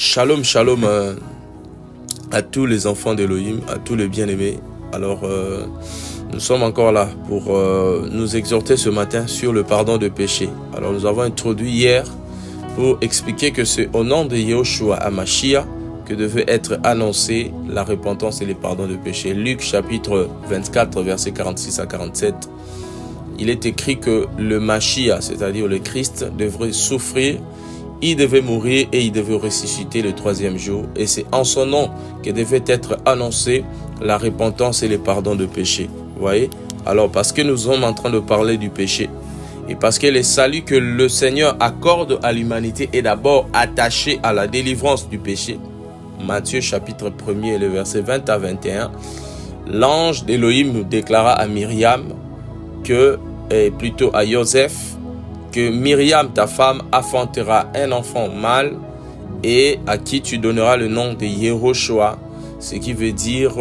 Shalom, shalom à tous les enfants d'Elohim, à tous les bien-aimés. Alors, nous sommes encore là pour nous exhorter ce matin sur le pardon de péché. Alors, nous avons introduit hier pour expliquer que c'est au nom de Yahushua HaMashiach que devait être annoncée la repentance et le pardon de péché. Luc chapitre 24, versets 46 à 47. Il est écrit que le Mashiach, c'est-à-dire le Christ, devrait souffrir, il devait mourir et il devait ressusciter le troisième jour. Et c'est en son nom que devait être annoncée la repentance et le pardon de péché. Vous voyez? Alors, parce que nous sommes en train de parler du péché, et parce que le salut que le Seigneur accorde à l'humanité est d'abord attaché à la délivrance du péché. Matthieu chapitre 1er, le verset 20 à 21, l'ange d'Élohim déclara à Myriam et plutôt à Joseph, que Myriam, ta femme, enfantera un enfant mâle et à qui tu donneras le nom de Yehoshua, ce qui veut dire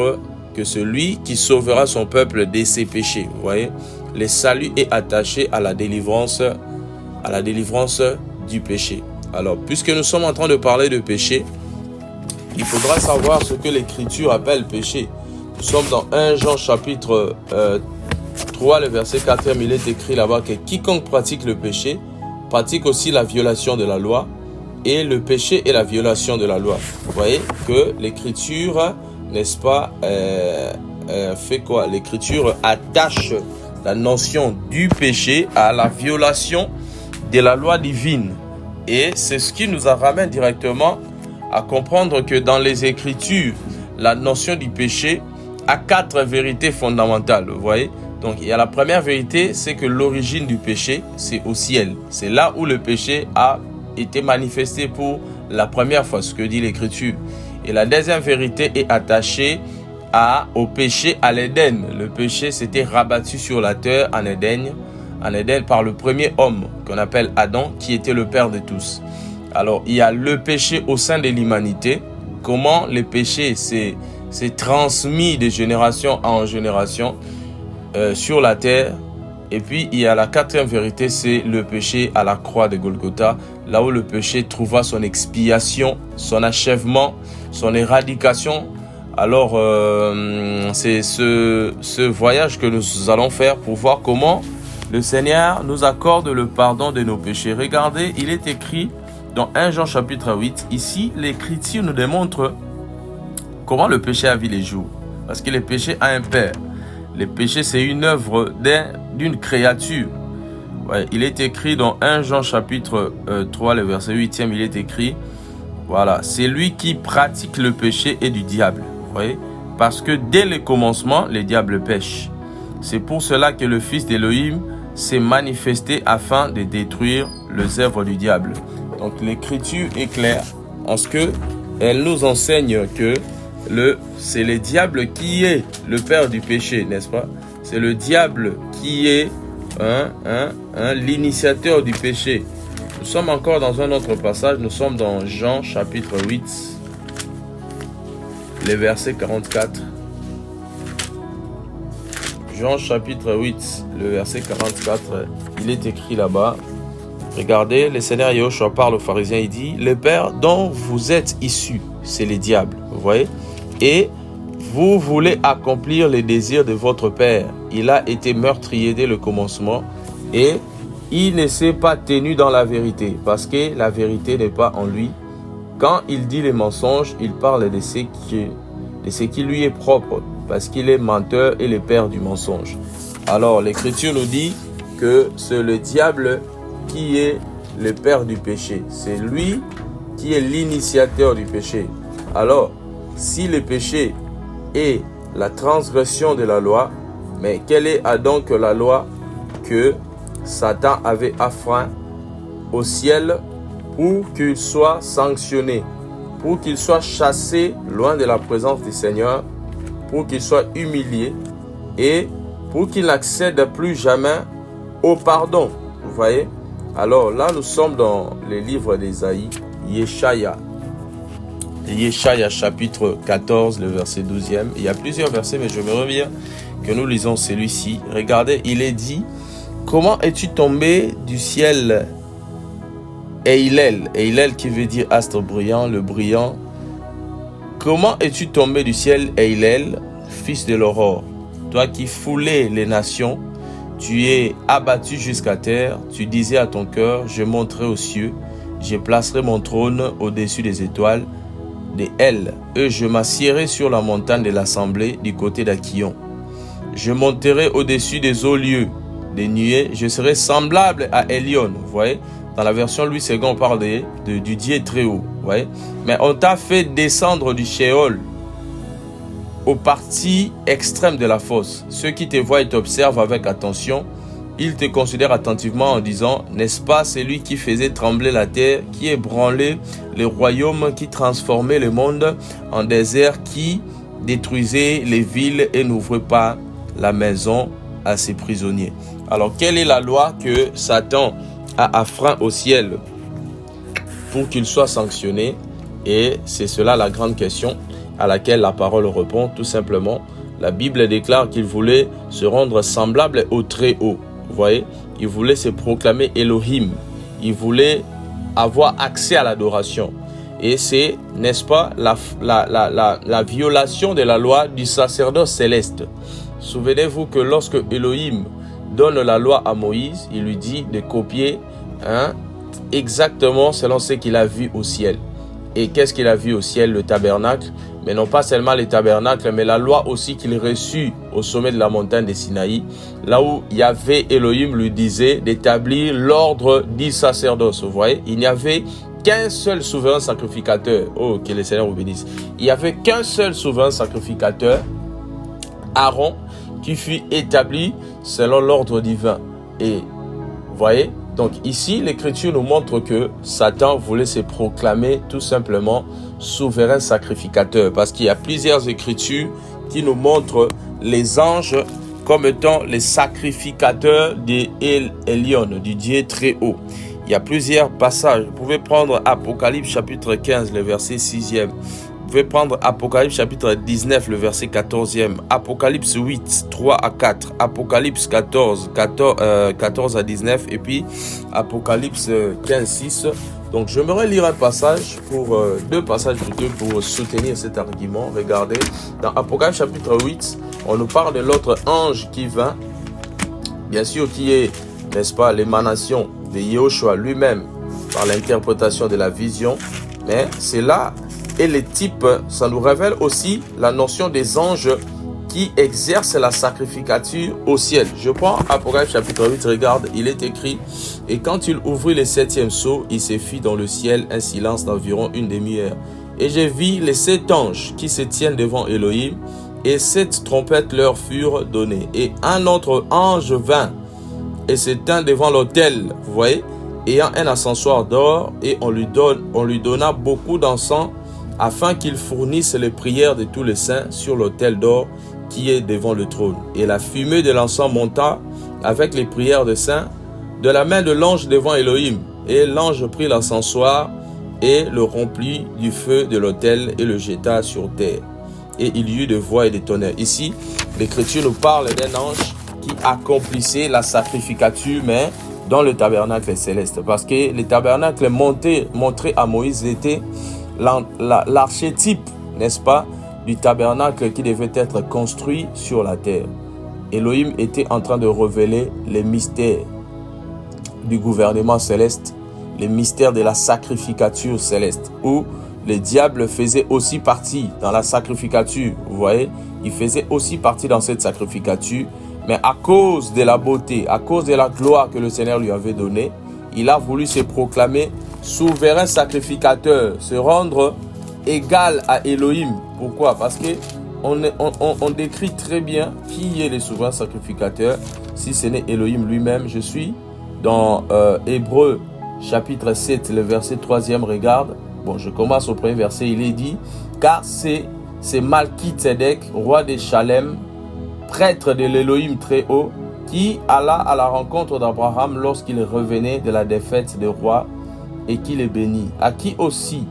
que celui qui sauvera son peuple de ses péchés. Vous voyez, le salut est attaché à la délivrance du péché. Alors, puisque nous sommes en train de parler de péché, il faudra savoir ce que l'Écriture appelle péché. Nous sommes dans 1 Jean chapitre 3, le verset 4, il est écrit là-bas que quiconque pratique le péché pratique aussi la violation de la loi, et le péché est la violation de la loi. Vous voyez que l'Écriture, n'est-ce pas, fait quoi? L'Écriture attache la notion du péché à la violation de la loi divine. Et c'est ce qui nous ramène directement à comprendre que dans les Écritures, la notion du péché a 4 vérités fondamentales. Vous voyez? Donc, il y a la première vérité, c'est que l'origine du péché, c'est au ciel. C'est là où le péché a été manifesté pour la première fois, ce que dit l'Écriture. Et la deuxième vérité est attachée au péché à l'Éden. Le péché s'était rabattu sur la terre en Éden par le premier homme qu'on appelle Adam, qui était le père de tous. Alors, il y a le péché au sein de l'humanité. Comment le péché s'est transmis de génération en génération sur la terre. Et puis il y a la quatrième vérité, c'est le péché à la croix de Golgotha, là où le péché trouva son expiation, son achèvement, son éradication. Alors c'est ce voyage que nous allons faire pour voir comment le Seigneur nous accorde le pardon de nos péchés. Regardez, il est écrit dans 1 Jean chapitre 8, ici l'Écriture nous démontre comment le péché a vu les jours, parce que le péché a un père. Le péché, c'est une œuvre d'une créature. Ouais, il est écrit dans 1 Jean chapitre 3, le verset 8e, il est écrit, voilà, c'est lui qui pratique le péché et du diable. Vous voyez? Parce que dès le commencement, le diable pêche. C'est pour cela que le Fils d'Élohim s'est manifesté afin de détruire les œuvres du diable. Donc l'Écriture est claire en ce qu'elle nous enseigne que c'est le diable qui est le père du péché, n'est-ce pas? C'est le diable qui est l'initiateur du péché. Nous sommes encore dans un autre passage, nous sommes dans Jean chapitre 8, le verset 44. Jean chapitre 8, le verset 44, il est écrit là-bas. Regardez, le Seigneur Yahushua parle aux pharisiens, il dit, le père dont vous êtes issus, c'est le diable, vous voyez? Et vous voulez accomplir les désirs de votre père. Il a été meurtrier dès le commencement et il ne s'est pas tenu dans la vérité parce que la vérité n'est pas en lui. Quand il dit les mensonges, il parle de ce qui lui est propre parce qu'il est menteur et le père du mensonge. Alors l'Écriture nous dit que c'est le diable qui est le père du péché. C'est lui qui est l'initiateur du péché. Alors, si le péché est la transgression de la loi, mais quelle est donc la loi que Satan avait afreint au ciel pour qu'il soit sanctionné, pour qu'il soit chassé loin de la présence du Seigneur, pour qu'il soit humilié et pour qu'il n'accède plus jamais au pardon. Vous voyez? Alors là, nous sommes dans le livre d'Ésaïe, Yeshaya chapitre 14, le verset 12e. Il y a plusieurs versets, mais je me reviens que nous lisons celui-ci. Regardez, il est dit, comment es-tu tombé du ciel, Eilel. Eilel qui veut dire astre brillant, le brillant. Comment es-tu tombé du ciel, Eilel, fils de l'aurore? Toi qui foulais les nations, tu es abattu jusqu'à terre. Tu disais à ton cœur, je monterai aux cieux, je placerai mon trône au-dessus des étoiles, des ailes, et je m'assiérai sur la montagne de l'assemblée du côté d'Aquillon. Je monterai au-dessus des hauts lieux, des nuées, je serai semblable à Elion. Vous voyez, dans la version Louis II, on parle du Dieu très haut. Vous voyez, mais on t'a fait descendre du Sheol aux parties extrêmes de la fosse. Ceux qui te voient et t'observent avec attention, ils te considèrent attentivement en disant, n'est-ce pas celui qui faisait trembler la terre, qui ébranlait les royaumes, qui transformait le monde en désert, qui détruisait les villes et n'ouvrait pas la maison à ses prisonniers. Alors, quelle est la loi que Satan a affreint au ciel pour qu'il soit sanctionné? Et c'est cela la grande question à laquelle la parole répond tout simplement. La Bible déclare qu'il voulait se rendre semblable au Très-Haut. Vous voyez, il voulait se proclamer Elohim. Il voulait avoir accès à l'adoration. Et c'est, n'est-ce pas, la violation de la loi du sacerdoce céleste. Souvenez-vous que lorsque Elohim donne la loi à Moïse, il lui dit de copier exactement selon ce qu'il a vu au ciel. Et qu'est-ce qu'il a vu au ciel? Le tabernacle, mais non pas seulement le tabernacle, mais la loi aussi qu'il reçut au sommet de la montagne de Sinaï, là où Yahvé Elohim lui disait d'établir l'ordre du sacerdoce. Vous voyez, il n'y avait qu'un seul souverain sacrificateur. Oh, que le Seigneur vous bénisse. Il n'y avait qu'un seul souverain sacrificateur, Aaron, qui fut établi selon l'ordre divin. Et vous voyez, donc ici, l'Écriture nous montre que Satan voulait se proclamer tout simplement souverain sacrificateur. Parce qu'il y a plusieurs Écritures qui nous montrent les anges comme étant les sacrificateurs d'Elion, du Dieu très haut. Il y a plusieurs passages. Vous pouvez prendre Apocalypse chapitre 15, le verset 6e. Vous pouvez prendre Apocalypse chapitre 19, le verset 14e. Apocalypse 8, 3 à 4. Apocalypse 14 à 19. Et puis Apocalypse 15, 6. Donc j'aimerais lire un passage, deux passages plutôt pour soutenir cet argument. Regardez, dans Apocalypse chapitre 8, on nous parle de l'autre ange qui vint. Bien sûr, qui est, n'est-ce pas, l'émanation de Yahushua lui-même par l'interprétation de la vision. Mais c'est là... Et les types, ça nous révèle aussi la notion des anges qui exercent la sacrificature au ciel. Je prends Apocalypse chapitre 8, regarde, il est écrit « Et quand il ouvrit le 7e sceau, il se fit dans le ciel un silence d'environ une demi-heure. Et je vis les 7 anges qui se tiennent devant Elohim, et 7 trompettes leur furent données. Et un autre ange vint et se tint devant l'autel, vous voyez, ayant un ascensoir d'or, et on lui donna beaucoup d'encens, afin qu'il fournisse les prières de tous les saints sur l'autel d'or qui est devant le trône. Et la fumée de l'encens monta avec les prières des saints de la main de l'ange devant Elohim. Et l'ange prit l'encensoir et le remplit du feu de l'autel et le jeta sur terre. Et il y eut de voix et de tonnerres. Ici, l'Écriture nous parle d'un ange qui accomplissait la sacrificature, mais dans le tabernacle céleste. Parce que le tabernacle montré à Moïse était l'archétype, n'est-ce pas, du tabernacle qui devait être construit sur la terre. Elohim était en train de révéler les mystères du gouvernement céleste, les mystères de la sacrificature céleste, où le diable faisait aussi partie dans la sacrificature. Vous voyez, il faisait aussi partie dans cette sacrificature, mais à cause de la beauté, à cause de la gloire que le Seigneur lui avait donnée, il a voulu se proclamer souverain sacrificateur, se rendre égal à Elohim. Pourquoi? Parce que on décrit très bien qui est le souverain sacrificateur, si ce n'est Elohim lui-même. Je suis dans Hébreux chapitre 7, le verset 3e, regarde. Bon, je commence au premier verset, il est dit, car c'est Malki-Tzedek, roi des Shalem, prêtre de l'Elohim très haut, qui alla à la rencontre d'Abraham lorsqu'il revenait de la défaite des rois, et qui les bénit, à qui aussi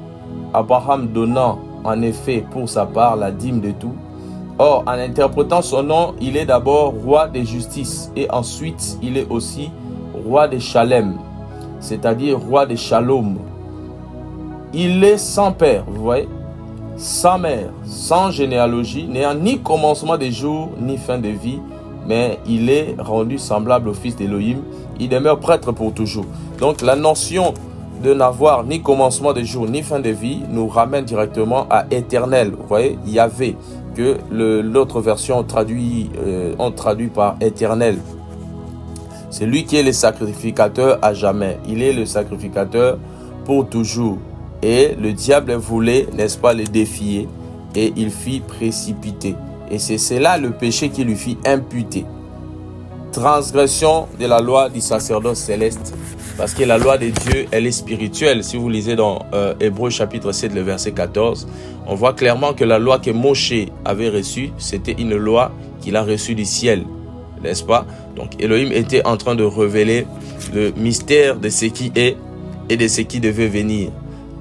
Abraham donnant en effet pour sa part la dîme de tout. Or, en interprétant son nom, il est d'abord roi des justices, et ensuite il est aussi roi des Shalem. c'est-à-dire roi de Shalom. Il est sans père, vous voyez, sans mère, sans généalogie, n'ayant ni commencement des jours, ni fin de vie, mais il est rendu semblable au fils d'Élohim. Il demeure prêtre pour toujours. Donc la notion de n'avoir ni commencement des jours, ni fin de vie, nous ramène directement à éternel. Vous voyez, Yahvé, que l'autre version ont traduit par éternel. C'est lui qui est le sacrificateur à jamais. Il est le sacrificateur pour toujours. Et le diable voulait, n'est-ce pas, le défier. Et il fit précipiter. Et c'est cela le péché qui lui fit imputer. Transgression de la loi du sacerdoce céleste. Parce que la loi de Dieu, elle est spirituelle. Si vous lisez dans Hébreux chapitre 7, le verset 14, on voit clairement que la loi que Moshe avait reçue, c'était une loi qu'il a reçue du ciel. N'est-ce pas? Donc Elohim était en train de révéler le mystère de ce qui est et de ce qui devait venir.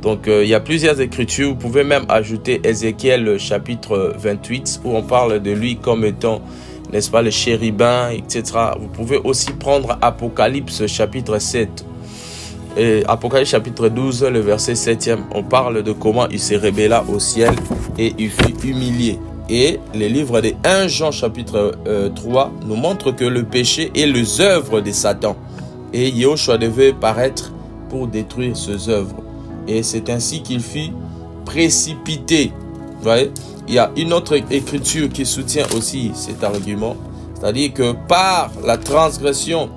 Donc il y a plusieurs écritures. Vous pouvez même ajouter Ézéchiel chapitre 28 où on parle de lui comme étant, n'est-ce pas, le chérubin, etc. Vous pouvez aussi prendre Apocalypse chapitre 7. Et Apocalypse chapitre 12, le verset 7e. On parle de comment il se révéla au ciel et il fut humilié. Et le livre de 1 Jean chapitre 3 nous montre que le péché est les œuvres de Satan. Et Yahushua devait paraître pour détruire ces œuvres. Et c'est ainsi qu'il fut précipité. Vous voyez, il y a une autre écriture qui soutient aussi cet argument. C'est-à-dire que par la transgression,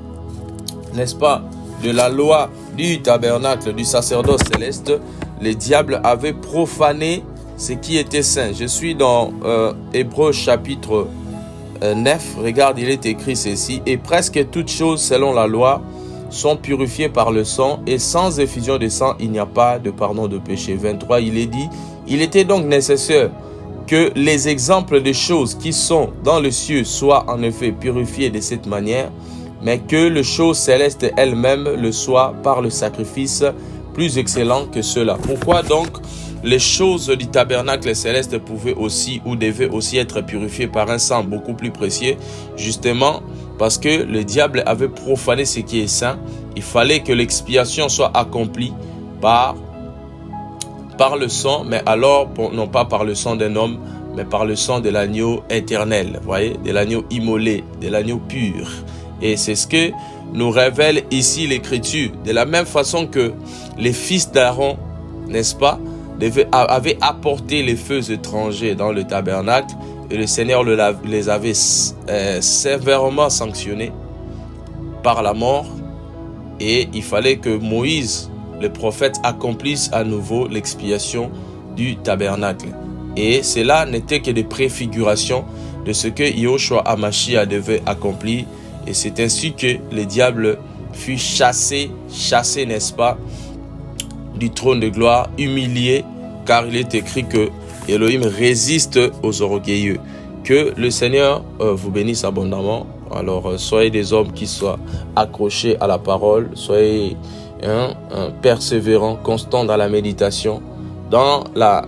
n'est-ce pas, de la loi du tabernacle, du sacerdoce céleste, le diable avait profané ce qui était saint. Je suis dans Hébreux chapitre 9. Regarde, il est écrit ceci. Et presque toutes choses selon la loi sont purifiées par le sang. Et sans effusion de sang, il n'y a pas de pardon de péché. 23, il est dit. Il était donc nécessaire que les exemples des choses qui sont dans le ciel soient en effet purifiés de cette manière, mais que les choses célestes elles-mêmes le soient par le sacrifice plus excellent que cela. Pourquoi donc les choses du tabernacle céleste pouvaient aussi ou devaient aussi être purifiées par un sang beaucoup plus précieux? Justement parce que le diable avait profané ce qui est saint. Il fallait que l'expiation soit accomplie par le sang, mais alors non pas par le sang d'un homme, mais par le sang de l'agneau éternel, vous voyez, de l'agneau immolé, de l'agneau pur. Et c'est ce que nous révèle ici l'Écriture. De la même façon que les fils d'Aaron, n'est-ce pas, avaient apporté les feux étrangers dans le tabernacle, et le Seigneur les avait sévèrement sanctionnés par la mort. Et il fallait que Moïse, le prophète, accomplisse à nouveau l'expiation du tabernacle. Et cela n'était que des préfigurations de ce que Yahushua HaMashiach devait accomplir. Et c'est ainsi que le diable fut chassé, n'est-ce pas, du trône de gloire, humilié, car il est écrit que Elohim résiste aux orgueilleux. Que le Seigneur vous bénisse abondamment. Alors, soyez des hommes qui soient accrochés à la parole, soyez persévérants, constants dans la méditation, dans la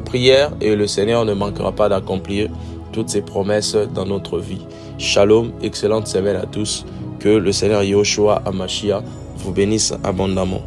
prière, et le Seigneur ne manquera pas d'accomplir toutes ses promesses dans notre vie. Shalom, excellente semaine à tous. Que le Seigneur Yahushua HaMashiach vous bénisse abondamment.